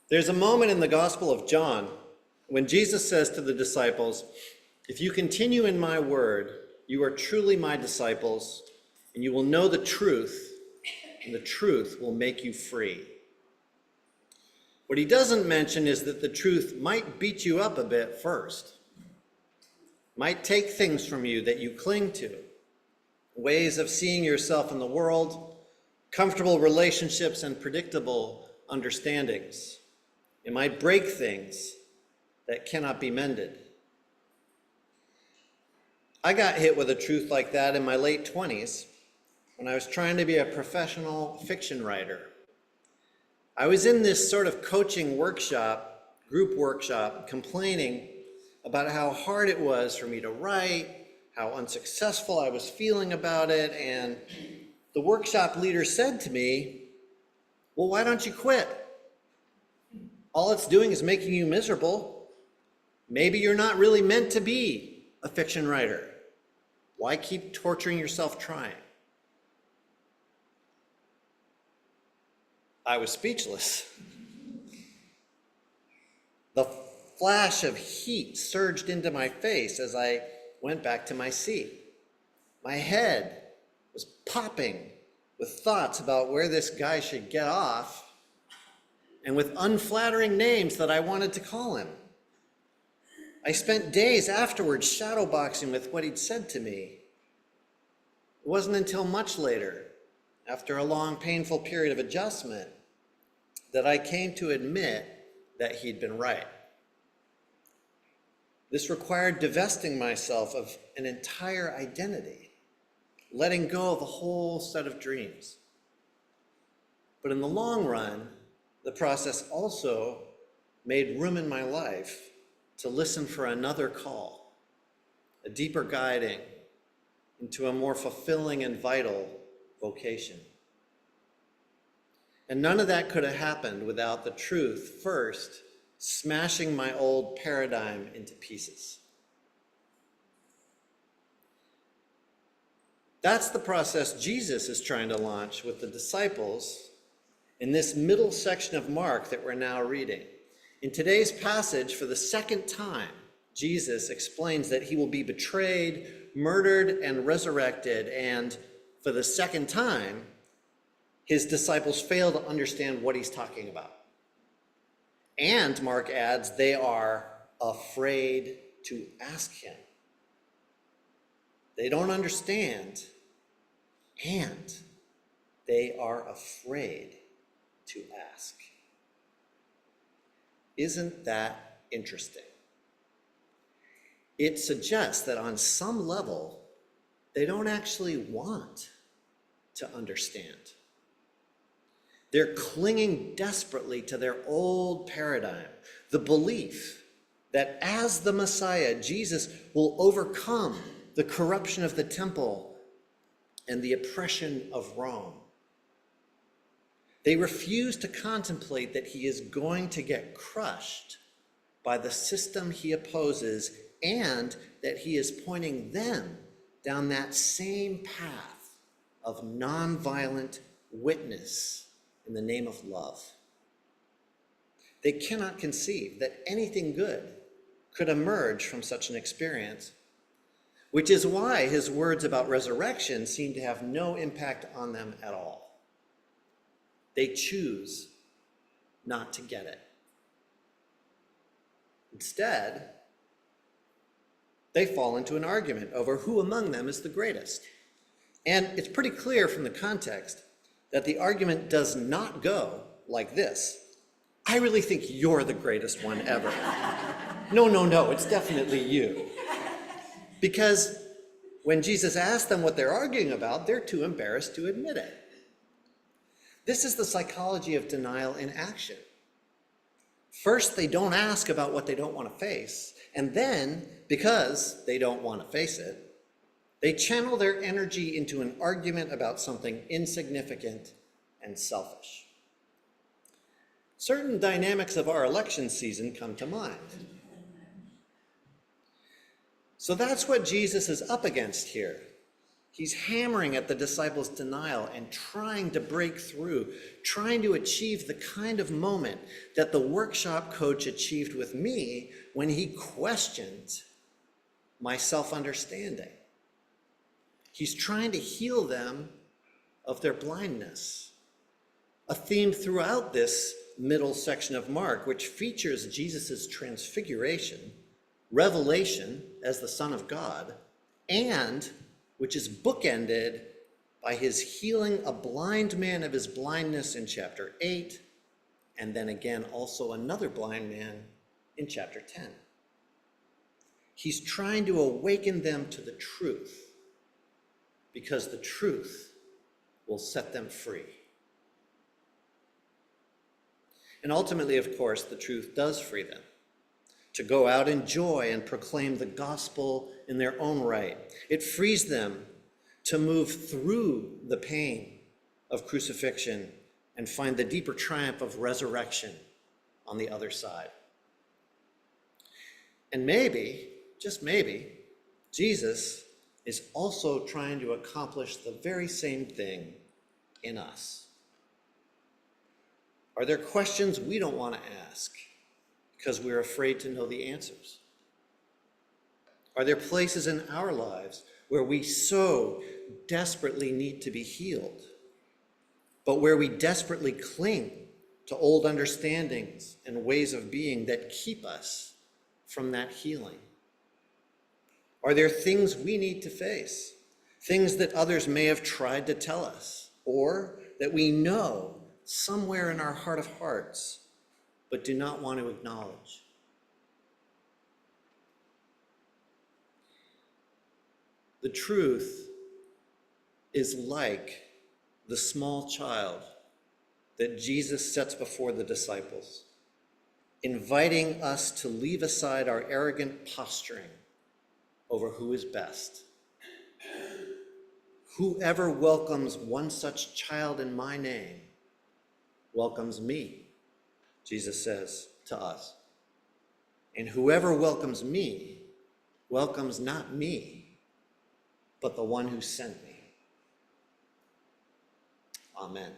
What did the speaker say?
There's a moment in the Gospel of John when Jesus says to the disciples, "If you continue in my word, you are truly my disciples, and you will know the truth, and the truth will make you free." What he doesn't mention is that the truth might beat you up a bit first, might take things from you that you cling to, ways of seeing yourself in the world, comfortable relationships, and predictable understandings. It might break things that cannot be mended. I got hit with a truth like that in my late 20s when I was trying to be a professional fiction writer. I was in this sort of coaching workshop, group workshop, complaining about how hard it was for me to write, how unsuccessful I was feeling about it, and the workshop leader said to me, "Well, why don't you quit? All it's doing is making you miserable. Maybe you're not really meant to be a fiction writer. Why keep torturing yourself trying?" I was speechless. The flash of heat surged into my face as I went back to my seat. My head was popping with thoughts about where this guy should get off and with unflattering names that I wanted to call him. I spent days afterwards shadowboxing with what he'd said to me. It wasn't until much later, after a long, painful period of adjustment, that I came to admit that he'd been right. This required divesting myself of an entire identity, letting go of a whole set of dreams. But in the long run, the process also made room in my life to listen for another call, a deeper guiding into a more fulfilling and vital vocation. And none of that could have happened without the truth first smashing my old paradigm into pieces. That's the process Jesus is trying to launch with the disciples in this middle section of Mark that we're now reading. In today's passage, for the second time, Jesus explains that he will be betrayed, murdered, and resurrected, and for the second time, his disciples fail to understand what he's talking about. And Mark adds, they are afraid to ask him. They don't understand, and they are afraid to ask. Isn't that interesting? It suggests that on some level, they don't actually want to understand. They're clinging desperately to their old paradigm, the belief that as the Messiah, Jesus will overcome the corruption of the temple and the oppression of Rome. They refuse to contemplate that he is going to get crushed by the system he opposes and that he is pointing them down that same path of nonviolent witness in the name of love. They cannot conceive that anything good could emerge from such an experience, which is why his words about resurrection seem to have no impact on them at all. They choose not to get it. Instead, they fall into an argument over who among them is the greatest. And it's pretty clear from the context that the argument does not go like this: "I really think you're the greatest one ever." No, it's definitely you. Because when Jesus asks them what they're arguing about, they're too embarrassed to admit it. This is the psychology of denial in action. First, they don't ask about what they don't want to face, and then, because they don't want to face it, they channel their energy into an argument about something insignificant and selfish. Certain dynamics of our election season come to mind. So that's what Jesus is up against here. He's hammering at the disciples' denial and trying to break through, trying to achieve the kind of moment that the workshop coach achieved with me when he questioned my self-understanding. He's trying to heal them of their blindness. A theme throughout this middle section of Mark, which features Jesus' transfiguration, revelation as the Son of God, and which is bookended by his healing a blind man of his blindness in chapter 8, and then again also another blind man in chapter 10. He's trying to awaken them to the truth, because the truth will set them free. And ultimately, of course, the truth does free them to go out in joy and proclaim the gospel in their own right. It frees them to move through the pain of crucifixion and find the deeper triumph of resurrection on the other side. And maybe, just maybe, Jesus is also trying to accomplish the very same thing in us. Are there questions we don't want to ask because we're afraid to know the answers? Are there places in our lives where we so desperately need to be healed, but where we desperately cling to old understandings and ways of being that keep us from that healing? Are there things we need to face, things that others may have tried to tell us, or that we know somewhere in our heart of hearts, but do not want to acknowledge? The truth is like the small child that Jesus sets before the disciples, inviting us to leave aside our arrogant posturing over who is best. Whoever welcomes one such child in my name welcomes me, Jesus says to us. And whoever welcomes me welcomes not me, but the one who sent me. Amen.